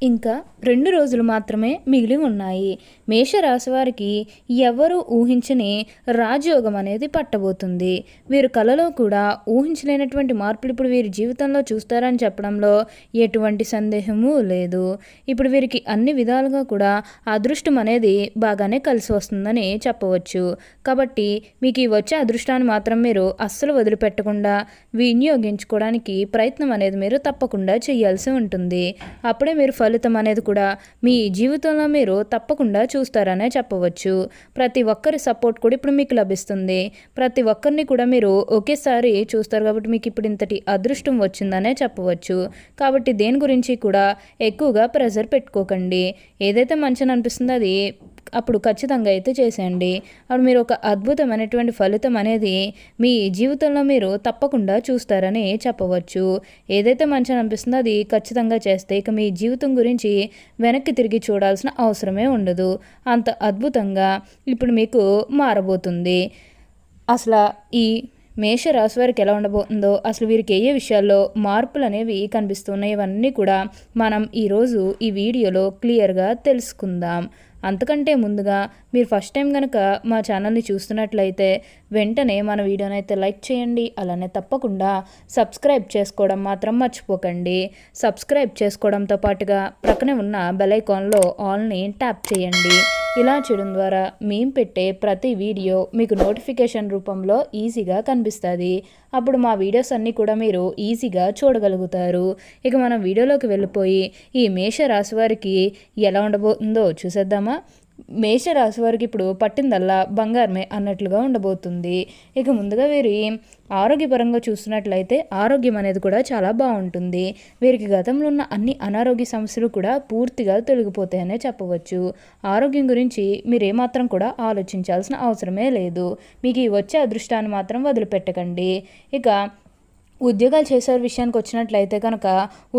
ఇంకా 2 రోజులు మాత్రమే మిగిలి ఉన్నాయి. మేషరాశి వారికి ఎవరు ఊహించని రాజయోగం అనేది పట్టబోతుంది. వీరు కలలో కూడా ఊహించలేనటువంటి మార్పులు ఇప్పుడు వీరి జీవితంలో చూస్తారని చెప్పడంలో ఎటువంటి సందేహము లేదు. ఇప్పుడు వీరికి అన్ని విధాలుగా కూడా అదృష్టం అనేది బాగానే కలిసి వస్తుందని చెప్పవచ్చు. కాబట్టి మీకు ఈ వచ్చే అదృష్టాన్ని మాత్రం మీరు అస్సలు వదిలిపెట్టకుండా వినియోగించుకోవడానికి ప్రయత్నం అనేది మీరు తప్పకుండా చేయాల్సి ఉంటుంది. అప్పుడే మీరు ఫలితం అనేది కూడా మీ జీవితంలో మీరు తప్పకుండా చూస్తారనే చెప్పవచ్చు. ప్రతి ఒక్కరి సపోర్ట్ కూడా ఇప్పుడు మీకు లభిస్తుంది. ప్రతి ఒక్కరిని కూడా మీరు ఒకేసారి చూస్తారు కాబట్టి మీకు ఇప్పుడు ఇంతటి అదృష్టం వచ్చిందనే చెప్పవచ్చు. కాబట్టి దేని గురించి కూడా ఎక్కువగా ప్రెజర్ పెట్టుకోకండి. ఏదైతే మంచిని అనిపిస్తుందో అది అప్పుడు ఖచ్చితంగా అయితే చేసేయండి. అప్పుడు మీరు ఒక అద్భుతమైనటువంటి ఫలితం అనేది మీ జీవితంలో మీరు తప్పకుండా చూస్తారని చెప్పవచ్చు. ఏదైతే మంచిగా అనిపిస్తుందో అది ఖచ్చితంగా చేస్తే ఇక మీ జీవితం గురించి వెనక్కి తిరిగి చూడాల్సిన అవసరమే ఉండదు. అంత అద్భుతంగా ఇప్పుడు మీకు మారబోతుంది. అసలు ఈ మేషరాశి వారికి ఎలా ఉండబోతుందో, అసలు వీరికి ఏ విషయాల్లో మార్పులు అనేవి కనిపిస్తున్నాయి, ఇవన్నీ కూడా మనం ఈరోజు ఈ వీడియోలో క్లియర్గా తెలుసుకుందాం. అంతకంటే ముందుగా మీరు ఫస్ట్ టైం కనుక మా ఛానల్ని చూస్తున్నట్లయితే వెంటనే మన వీడియోని అయితే లైక్ చేయండి. అలానే తప్పకుండా సబ్స్క్రైబ్ చేసుకోవడం మాత్రం మర్చిపోకండి. సబ్స్క్రైబ్ చేసుకోవడంతో పాటుగా ప్రక్కనే ఉన్న బెల్ ఐకాన్లో ఆల్ని ట్యాప్ చేయండి. ఇలా చేయడం ద్వారా మేము పెట్టే ప్రతి వీడియో మీకు నోటిఫికేషన్ రూపంలో ఈజీగా కనిపిస్తుంది. అప్పుడు మా వీడియోస్ అన్నీ కూడా మీరు ఈజీగా చూడగలుగుతారు. ఇక మనం వీడియోలోకి వెళ్ళిపోయి ఈ మేషరాశి వారికి ఎలా ఉండబోతుందో చూసేద్దామా. మేషరాశి వారికి ఇప్పుడు పట్టిందల్లా బంగారమే అన్నట్లుగా ఉండబోతుంది. ఇక ముందుగా వీరి ఆరోగ్యపరంగా చూస్తున్నట్లయితే ఆరోగ్యం అనేది కూడా చాలా బాగుంటుంది. వీరికి గతంలో ఉన్న అన్ని అనారోగ్య సమస్యలు కూడా పూర్తిగా తొలగిపోతాయనే చెప్పవచ్చు. ఆరోగ్యం గురించి మీరు ఏమాత్రం కూడా ఆలోచించాల్సిన అవసరమే లేదు. మీకు ఈ వచ్చే అదృష్టాన్ని మాత్రం వదిలిపెట్టకండి. ఇక ఉద్యోగాలు చేసే విషయానికి వచ్చినట్లయితే కనుక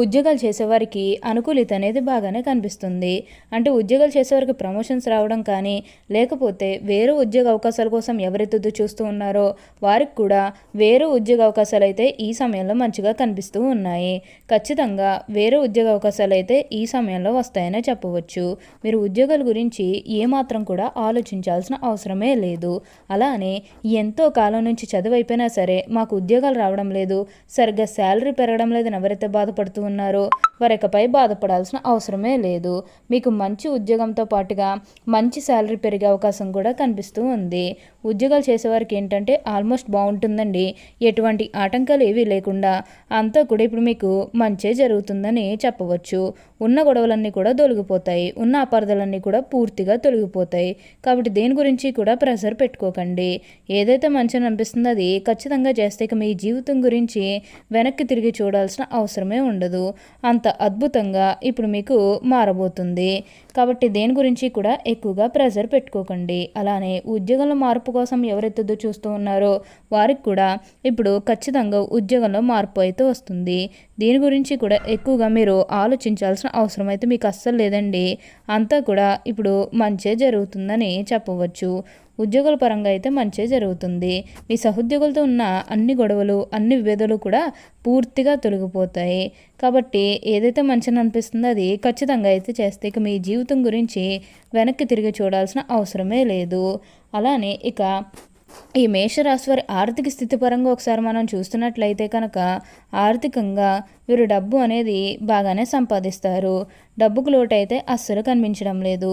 ఉద్యోగాలు చేసేవారికి అనుకూలిత అనేది బాగానే కనిపిస్తుంది. అంటే ఉద్యోగాలు చేసేవారికి ప్రమోషన్స్ రావడం కానీ, లేకపోతే వేరే ఉద్యోగ అవకాశాల కోసం ఎవరైతే చూస్తూ ఉన్నారో వారికి కూడా వేరే ఉద్యోగ అవకాశాలు అయితే ఈ సమయంలో మంచిగా కనిపిస్తూ ఉన్నాయి. ఖచ్చితంగా వేరే ఉద్యోగ అవకాశాలు అయితే ఈ సమయంలో వస్తాయనే చెప్పవచ్చు. మీరు ఉద్యోగాల గురించి ఏమాత్రం కూడా ఆలోచించాల్సిన అవసరమే లేదు. అలానే ఎంతో కాలం నుంచి చదువు అయిపోయినా సరే మాకు ఉద్యోగాలు రావడం లేదు, సరిగ్గా శాలరీ పెరగడం లేదని ఎవరైతే బాధపడుతూ ఉన్నారో వారికపై బాధపడాల్సిన అవసరమే లేదు. మీకు మంచి ఉద్యోగంతో పాటుగా మంచి శాలరీ పెరిగే అవకాశం కూడా కనిపిస్తూ ఉంది. ఉద్యోగాలు చేసేవారికి ఏంటంటే ఆల్మోస్ట్ బాగుంటుందండి. ఎటువంటి ఆటంకాలు ఏవీ లేకుండా అంతా కూడా ఇప్పుడు మీకు మంచే జరుగుతుందని చెప్పవచ్చు. ఉన్న గొడవలన్నీ కూడా తొలగిపోతాయి. ఉన్న అపార్థాలన్నీ కూడా పూర్తిగా తొలగిపోతాయి. కాబట్టి దేని గురించి కూడా ప్రెషర్ పెట్టుకోకండి. ఏదైతే మంచిని అనిపిస్తుందో అది ఖచ్చితంగా చేస్తే ఇక మీ జీవితం గురించి వెనక్కి తిరిగి చూడాల్సిన అవసరమే ఉండదు. అంత అద్భుతంగా ఇప్పుడు మీకు మారబోతుంది. కాబట్టి దేని గురించి కూడా ఎక్కువగా ప్రెషర్ పెట్టుకోకండి. అలానే ఉద్యోగంలో మార్పు కోసం ఎవరైతే చూస్తూ ఉన్నారో వారికి కూడా ఇప్పుడు ఖచ్చితంగా ఉద్యోగంలో మార్పు అయితే వస్తుంది. దీని గురించి కూడా ఎక్కువగా మీరు ఆలోచించాల్సిన అవసరం అయితే మీకు అస్సలు లేదండి. అంతా కూడా ఇప్పుడు మంచే జరుగుతుందని చెప్పవచ్చు. ఉద్యోగుల పరంగా అయితే మంచే జరుగుతుంది. మీ సహోద్యోగులతో ఉన్న అన్ని గొడవలు, అన్ని విభేదాలు కూడా పూర్తిగా తొలగిపోతాయి. కాబట్టి ఏదైతే మంచిని అనిపిస్తుందో అది ఖచ్చితంగా అయితే చేస్తే ఇక మీ జీవితం గురించి వెనక్కి తిరిగి చూడాల్సిన అవసరమే లేదు. అలానే ఇక ఈ మేషరాశి వారి ఆర్థిక స్థితి పరంగా ఒకసారి మనం చూస్తున్నట్లయితే కనుక ఆర్థికంగా వీరు డబ్బు అనేది బాగానే సంపాదిస్తారు. డబ్బుకు లోటు అయితే అస్సలు కనిపించడం లేదు.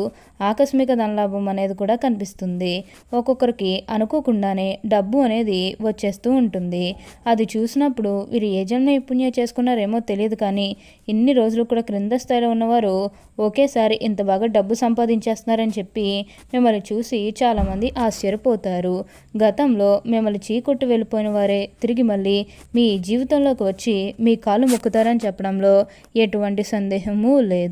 ఆకస్మిక ధనలాభం అనేది కూడా కనిపిస్తుంది. ఒక్కొక్కరికి అనుకోకుండానే డబ్బు అనేది వచ్చేస్తూ ఉంటుంది. అది చూసినప్పుడు వీరు ఏ జన్మ నైపుణ్యం చేసుకున్నారేమో తెలియదు, కానీ ఇన్ని రోజులు కూడా క్రింద స్థాయిలో ఉన్నవారు ఒకేసారి ఇంత బాగా డబ్బు సంపాదించేస్తున్నారని చెప్పి మిమ్మల్ని చూసి చాలామంది ఆశ్చర్యపోతారు. గతంలో మిమ్మల్ని చీకొట్టు వెళ్ళిపోయిన వారే తిరిగి మళ్ళీ మీ జీవితంలోకి వచ్చి మీ కాలు మొక్కుతారని చెప్పడంలో ఎటువంటి సందేహము లేదు.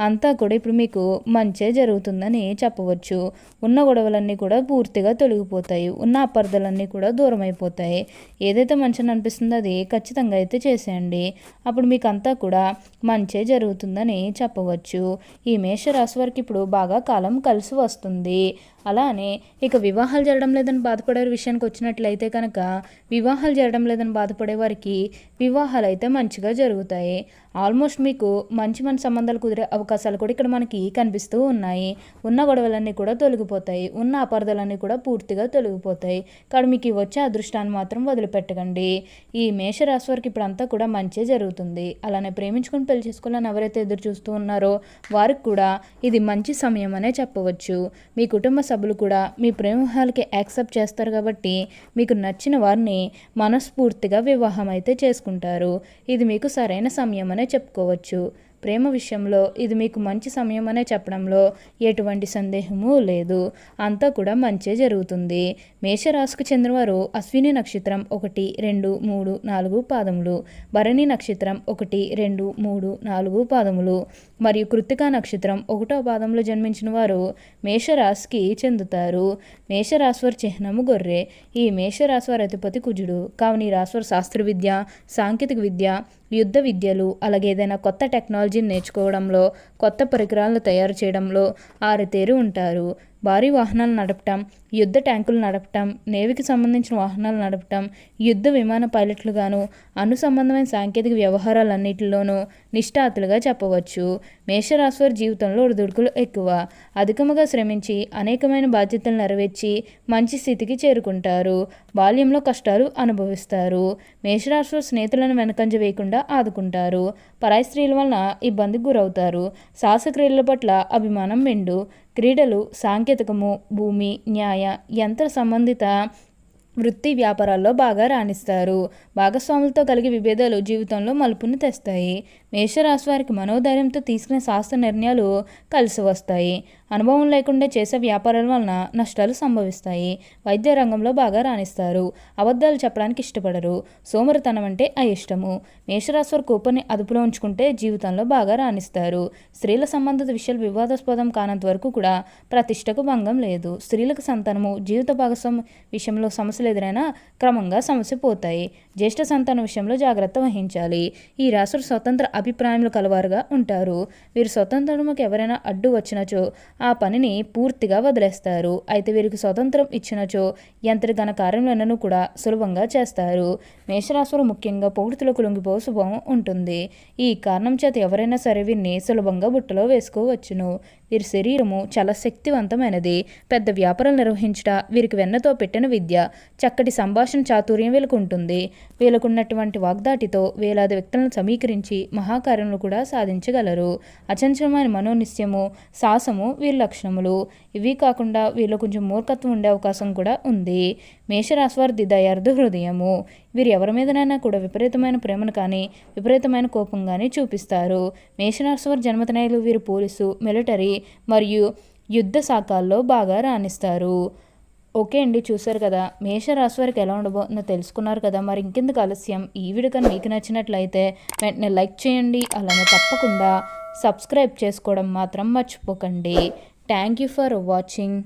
అంతా కూడా ఇప్పుడు మీకు మంచే జరుగుతుందని చెప్పవచ్చు. ఉన్న గొడవలన్నీ కూడా పూర్తిగా తొలగిపోతాయి. ఉన్న అపార్థాలన్నీ కూడా దూరం అయిపోతాయి. ఏదైతే మంచిని అనిపిస్తుందో అది ఖచ్చితంగా అయితే చేసేయండి. అప్పుడు మీకు అంతా కూడా మంచే జరుగుతుందని చెప్పవచ్చు. ఈ మేషరాశి వారికి ఇప్పుడు బాగా కాలం కలిసి వస్తుంది. అలానే ఇక వివాహాలు జరగడం లేదని బాధపడే విషయానికి వచ్చినట్లయితే కనుక వివాహాలు జరగడం లేదని బాధపడే వారికి వివాహాలు అయితే మంచిగా జరుగుతాయి. ఆల్మోస్ట్ మీకు మంచి సంబంధాలు కుదిరే అవకాశాలు కూడా ఇక్కడ మనకి కనిపిస్తూ ఉన్నాయి. ఉన్న గొడవలన్నీ కూడా తొలగిపోతాయి. ఉన్న అపార్థాలన్నీ కూడా పూర్తిగా తొలగిపోతాయి. కానీ మీకు వచ్చే అదృష్టాన్ని మాత్రం వదిలిపెట్టకండి. ఈ మేషరాశి వారికి ఇప్పుడంతా కూడా మంచి జరుగుతుంది. అలానే ప్రేమించుకొని పెళ్లి చేసుకోవాలని ఎవరైతే ఎదురు చూస్తూ ఉన్నారో వారికి కూడా ఇది మంచి సమయం అనే చెప్పవచ్చు. మీ కుటుంబ సభ్యులు కూడా మీ ప్రేమహాలకి యాక్సెప్ట్ చేస్తారు కాబట్టి మీకు నచ్చిన వారిని మనస్ఫూర్తిగా వివాహం అయితే చేసుకుంటారు. ఇది మీకు సరైన సమయం అనే చెప్పుకోవచ్చు. ప్రేమ విషయంలో ఇది మీకు మంచి సమయం అనే చెప్పడంలో ఎటువంటి సందేహము లేదు. అంతా కూడా మంచే జరుగుతుంది. మేషరాశికి చెందినవారు అశ్విని నక్షత్రం 1, 2, 3, 4 పాదములు, భరణి నక్షత్రం 1, 2, 3, 4 పాదములు మరియు కృత్తికా నక్షత్రం 1వ పాదంలో జన్మించిన వారు మేషరాశికి చెందుతారు. మేషరాశి వారి చిహ్నము గొర్రె. ఈ మేషరాశి వారి అధిపతి కుజుడు. కావున ఈ రాశి వారు శాస్త్ర విద్య, సాంకేతిక విద్య, యుద్ధ విద్యలు, అలాగే ఏదైనా కొత్త టెక్నాలజీని నేర్చుకోవడంలో, కొత్త పరికరాలను తయారు చేయడంలో ఆరితేరి ఉంటారు. భారీ వాహనాలు నడపటం, యుద్ధ ట్యాంకులు నడపటం, నేవీకి సంబంధించిన వాహనాలు నడపటం, యుద్ధ విమాన పైలట్లుగాను, సంబంధమైన సాంకేతిక వ్యవహారాలన్నింటిలోనూ నిష్ఠాతులుగా చెప్పవచ్చు. మేషరాశి వారి జీవితంలో ఒడిదుడుకులు ఎక్కువ. అధికముగా శ్రమించి అనేకమైన బాధ్యతలు నెరవేర్చి మంచి స్థితికి చేరుకుంటారు. బాల్యంలో కష్టాలు అనుభవిస్తారు. మేషరాశి వారి స్నేహితులను వెనకంజ వేయకుండా ఆదుకుంటారు. పరాయి స్త్రీల వలన ఇబ్బందికి గురవుతారు. సాహస క్రియల పట్ల అభిమానం మెండు. క్రీడలు, సాంకేతికము, భూమి, న్యాయ, యంత్ర సంబంధిత వృత్తి వ్యాపారాల్లో బాగా రాణిస్తారు. భాగస్వాములతో కలిగే విభేదాలు జీవితంలో మలుపుని తెస్తాయి. మేషరాశి వారికి మనోధైర్యంతో తీసుకునే శాస్త్ర నిర్ణయాలు కలిసి వస్తాయి. అనుభవం లేకుండా చేసే వ్యాపారాల వలన నష్టాలు సంభవిస్తాయి. వైద్య రంగంలో బాగా రాణిస్తారు. అబద్ధాలు చెప్పడానికి ఇష్టపడరు. సోమరితనం అంటే అయిష్టము. మేషరాశి వారి కోపాన్ని అదుపులో ఉంచుకుంటే జీవితంలో బాగా రాణిస్తారు. స్త్రీల సంబంధిత విషయాలు వివాదాస్పదం కానంత వరకు కూడా ప్రతిష్టకు భంగం లేదు. స్త్రీలకు సంతానము, జీవిత భాగస్వామి విషయంలో సమస్యలు ఎదురైనా క్రమంగా సమస్య పోతాయి. జ్యేష్ఠ సంతాన విషయంలో జాగ్రత్త వహించాలి. ఈ రాశులు స్వతంత్ర అభిప్రాయములు కలవారుగా ఉంటారు. వీరు స్వతంత్రముకు ఎవరైనా అడ్డు వచ్చినచో ఆ పనిని పూర్తిగా వదిలేస్తారు. అయితే వీరికి స్వతంత్రం ఇచ్చినచో ఎంతటి ఘన కార్యములను కూడా సులభంగా చేస్తారు. మేషరాశులు ముఖ్యంగా పొగుడుతులకు లొంగిపో స్వభావం ఉంటుంది. ఈ కారణం చేత ఎవరైనా సరే వీరిని సులభంగా బుట్టలో వేసుకోవచ్చును. వీరి శరీరము చాలా శక్తివంతమైనది. పెద్ద వ్యాపారాలు నిర్వహించుట వీరికి వెన్నతో పెట్టిన విద్య. చక్కటి సంభాషణ చాతుర్యం వీళ్ళకు ఉంటుంది. వీళ్ళకున్నటువంటి వాగ్దాటితో వేలాది వ్యక్తులను సమీకరించి మహాకార్యములు కూడా సాధించగలరు. అచంచలమైన మనోనిశ్చయము, సాహసము వీరి లక్షణములు. ఇవి కాకుండా వీళ్ళు కొంచెం మూర్ఖత్వం ఉండే అవకాశం కూడా ఉంది. మేషరాశి వారిది దయార్థ హృదయము. వీరు ఎవరి మీదనైనా కూడా విపరీతమైన ప్రేమను కానీ విపరీతమైన కోపం కానీ చూపిస్తారు. మేషరాశి వారి జన్మదినాలు వీరు పోలీసు, మిలిటరీ మరియు యుద్ధ శాఖల్లో బాగా రాణిస్తారు. ఓకే అండి, చూసారు కదా మేషరాశి వారికి ఎలా ఉండబోతుందో తెలుసుకున్నారు కదా. మరి ఇంకెందుకు ఆలస్యం, ఈ వీడియో కానీ మీకు నచ్చినట్లయితే వెంటనే లైక్ చేయండి. అలానే తప్పకుండా సబ్స్క్రైబ్ చేసుకోవడం మాత్రం మర్చిపోకండి. Thank you for watching.